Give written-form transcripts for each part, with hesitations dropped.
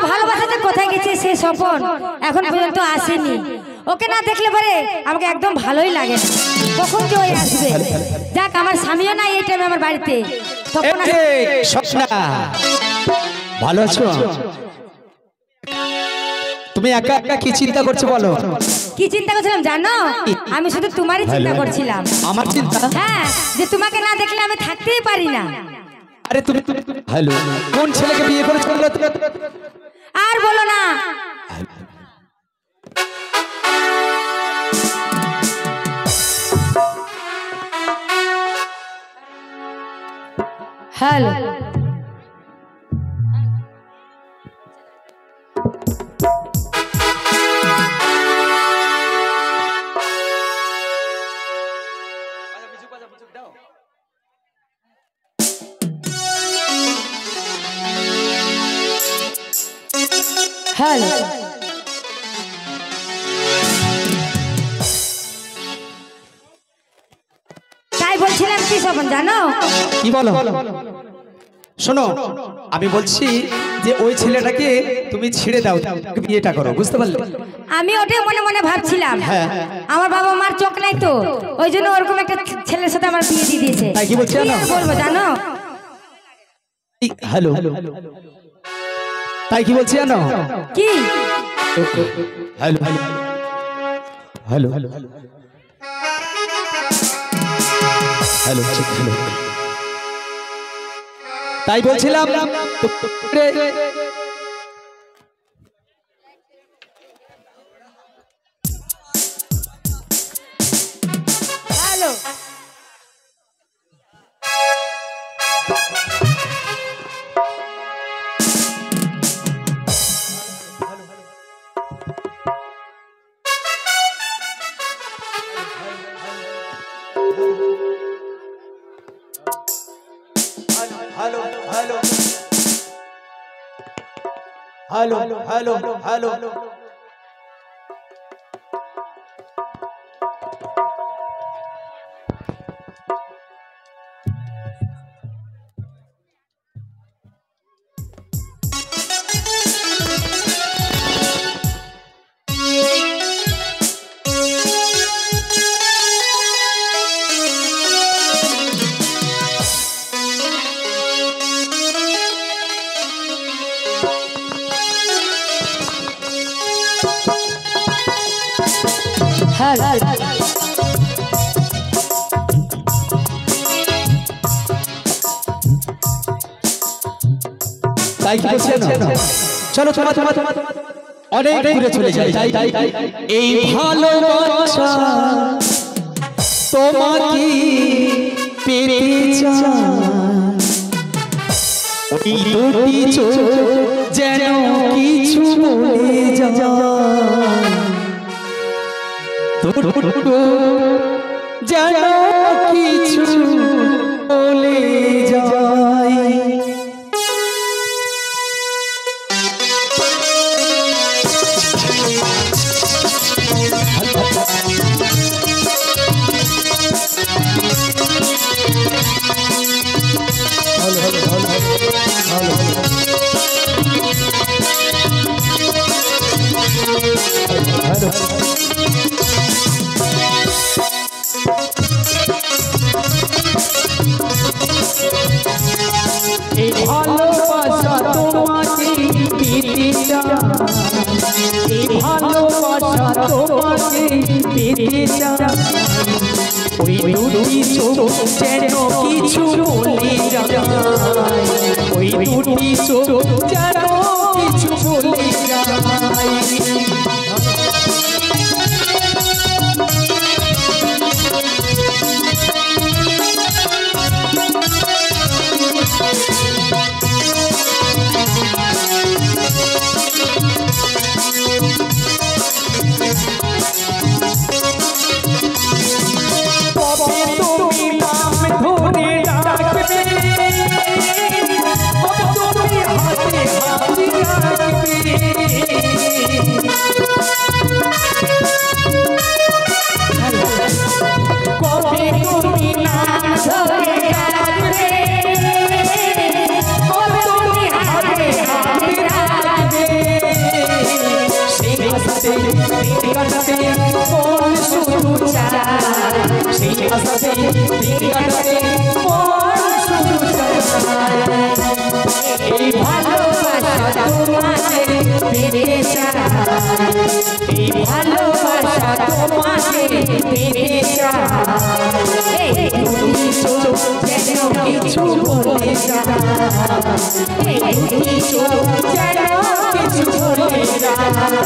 ভালোবাসাতে কোথায় গেছে সে স্বপন এখন পর্যন্ত আসেনি। ওকে না দেখলে পরে আমাকে একদম ভালোই লাগে না, কখন যে ওই আসবে। যাক আমার স্বামীও না এই টাইমে আমার বাড়িতে। ভালো আছো? তুমি একা একা কি চিন্তা করছো বলো? কি চিন্তা করছিলাম জানো? আমি শুধু তোমারই চিন্তা করছিলাম। আমার চিন্তা? হ্যাঁ, যে তোমাকে না দেখলে আমি থাকতেই পারি না। আরে তুমি হ্যালো, কোন ছেলেকে বিয়ে করেছো? আর বলো না। Hello, hello. তাই বলছিলাম কি স্বপন জানো? কি বলো? শোনো, আমি বলছি যে ওই ছেলেটাকে তুমি ছেড়ে দাও, বিয়েটা করো, বুঝতে পারলে? আমি ওটাই মনে মনে ভাবছিলাম। আমার বাবা মার চোখ নাই তো, ওই জন্য ওরকম একটা ছেলের সাথে আমার বিয়ে দিয়ে দিয়েছে। তাই কি বলছি জানো? বলবো জানো? হ্যালো, তাই কি বলছি জানো? কি? Hello hello hello hello hello, তাই বলছিলাম hello. Hello hello hello hello hello hello তাই কি বলছেন? চলো তোমার অনেক দূরে চলে যাই। এই ভালোবাসা তোমাকে পেতে চাই, ওই দুটি চোখ যেন কিছু বলে যায়, যেন কিছু বলে যায়। এই ভালোবাসা তোমাকে পেতে চাই, এই ভালোবাসা তোমাকে পেতে চাই, ওই দুটি চোখ যেন কিছু বলে যায়, ওই দুটি চোখ যেন কিছু বলে যায়। তুমি হাতে আশাতে দিন কাটাতে মন শুধু চায় এই ভালোবাসা তোমাকে পেতে চায় এই ভালোবাসা তোমাকে পেতে চায় তুমি চোখ যেন কিছু বলে যায় তুমি চোখ যেন কিছু বলে যায়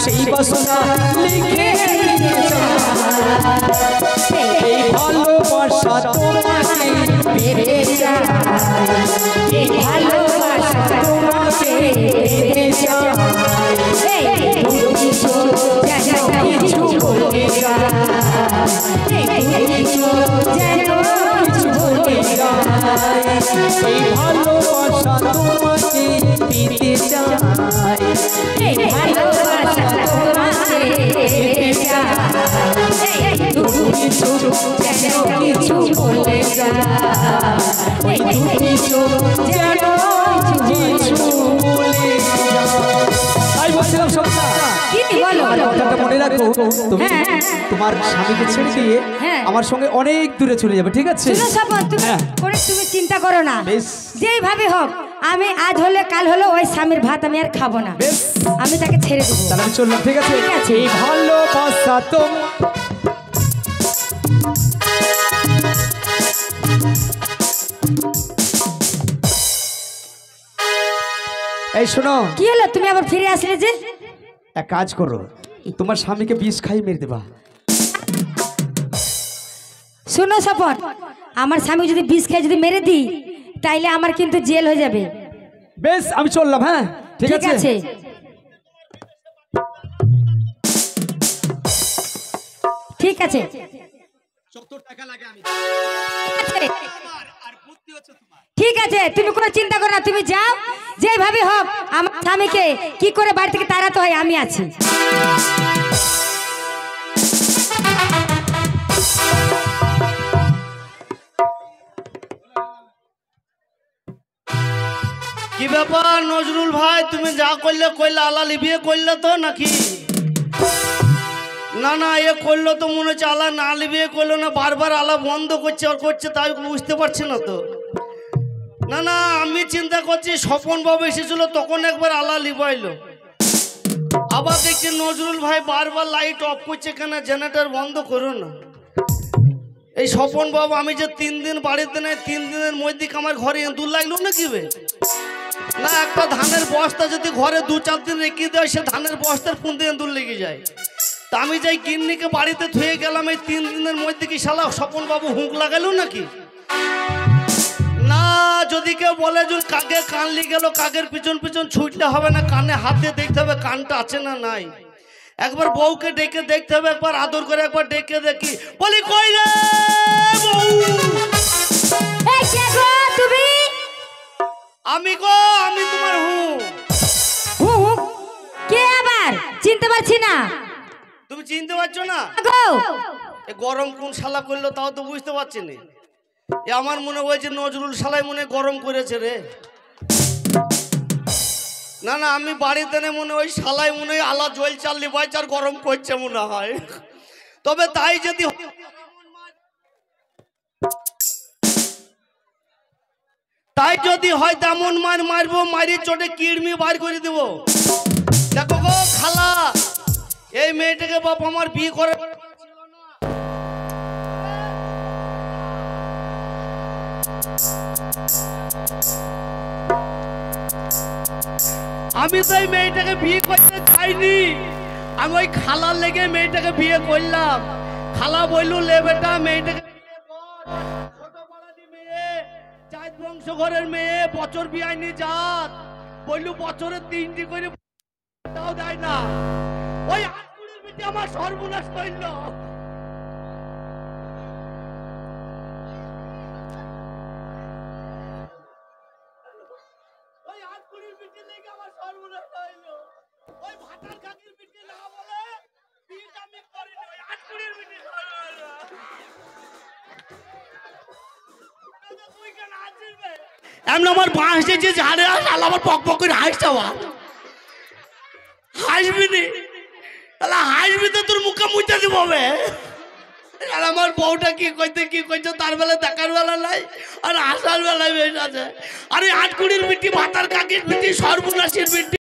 সেই বাসনা লিখে এই ভালোবাসা তোমাকে পেতে চায় এই ভালোবাসা তোমাকে পেতে চায় তুমি চোখ যেন কিছু বলে যায় তুমি চোখ যেন কিছু বলে যায় এই ভালোবাসা তোমাকে পেতে চায় এই ভালোবাসা তোমাকে পেতে চায় তুমি চোখ যেন কিছু বলে যায় তুমি চোখ যেন কিছু বলে যায় আমি বলছিলাম কথাটা মনে রাখো তুমি তোমার স্বামীকে ছেড়ে দিয়ে আমার সঙ্গে অনেক দূরে চলে যাবে ঠিক আছে তুমি চিন্তা করো না যেইভাবে হোক আমি আজ হলে কাল হলো ওই স্বামীর ভাত আমি আর খাবো না আমি তাকে ছেড়ে দেবো তাহলে আমি চললাম ঠিক আছে এই ভালোবাসা এই শোনো কি হলো তুমি আবার ফিরে আসলে যে এক কাজ করো তোমার স্বামীকে বিষ খাই মেরে দেবা শোনো সপন আমার স্বামী যদি বিষ খাই যদি মেরে দিই তাইলে আমার কিন্তু জেল হয়ে যাবে বেশ আমি চললাম হ্যাঁ ঠিক আছে ঠিক আছে ঠিক আছে তুমি কোনো চিন্তা করো না তুমি যাও যেভাবে হোক আমার স্বামীকে কি করে বাড়ি থেকে তাড়াতে হয় আমি আছি কি ব্যাপার নজরুল ভাই তুমি যা করলে কইলে আলা লিবিয়ে করলে তো নাকি না না এ করলো তো মনে হচ্ছে আলা না লিবিয়ে করলো না বারবার আলা বন্ধ করছে আর করছে তাই বুঝতে পারছি না তো না না আমি চিন্তা করছি স্বপন বাবু এসেছিল তখন একবার আলা লিবাইলো আবার দেখছি নজরুল ভাই বারবার লাইট অফ করছে কেন জেনারেটর বন্ধ করো না এই স্বপন বাবু আমি যে 3 দিন বাড়িতে নেই 3 দিনের মধ্যে আমার ঘরে ইঁদুর লাগলো না কি না একটা ধানের বস্তা যদি ঘরে 2-4 দিন রেখে দেয় সে ধানের বস্তার পুঁতে ইঁদুর লেগে যায় তা আমি যাই গিন্নিকে বাড়িতে থুয়ে গেলাম এই 3 দিনের মধ্যে কি শালা স্বপন বাবু হুঁক লাগালো নাকি না যদি কেউ বলে যে কাকে কানলি গেল কাকের পিছন পিছন ছুটলে হবে না কানে হাতে দেখতে হবে কানটা আছে না নাই একবার বউকে ডেকে দেখতে হবে একবার আদর করে একবার ডেকে দেখি বলি কই রে বউ এই কে গো তুমি আমি গো আমি তোমার হু কে আবার চিনতে পারছি না তুমি চিনতে পারছো না গো এ গরম কোন শালা করলো তাও তো বুঝতে পারছি না এ আমার মনে হয়েছে নজরুল শালাই মনে গরম করেছে রে না না আমি বাড়িতে নে মনে ওই শালাই মনে হয় আলা জল চাললি বাইচার গরম করছে মনে হয় তবে তাই যদি হয় তেমন মার মারবো মারি চোটে কিড়মি বার করে দেব দেখো গো খালা এই মেয়েটাকে বাপ আমার বিয়ে করে আমি তো এই মেয়েটাকে বিয়ে করতে চাইনি আমি ওই খালার লেগে মেয়েটাকে বিয়ে করলাম। খালা বললু লে বেটা মেয়েটাকে বিয়ে কর, ছোট পাড়ানি মেয়ে, জাত বংশ ঘরের মেয়ে, বছর বিয়াইনি জাত, বললু বছরে 3টি করে তাও দেয় না। ওই আটকুড়ির বেটি আমার সর্বনাশ করল। ওই আটকুড়ির বেটি লেগে আমার সর্বনাশ হইল। ওই ভাতার কাকির বেটি না বলে বিয়েটা আমি করিনি, ওই আটকুড়ির বেটি সর্বনাশ। তুই কেন আসিস? এমন আমার বাঁ হেসেছে ঝাড়ে আস, আল্লাহ আমার পক পক করে হাসতে হাসবি নি, তাহলে হাসবি তো তোর মুখে মুচা দিব। আর আমার বউটা কি কইছে তার বেলা দেখার বেলা নাই, আর আসার বেলায় বেশ আছে। আরে আটকুড়ির বিটি, ভাতার কাকির বিটি, সর্বনাশের বিটি।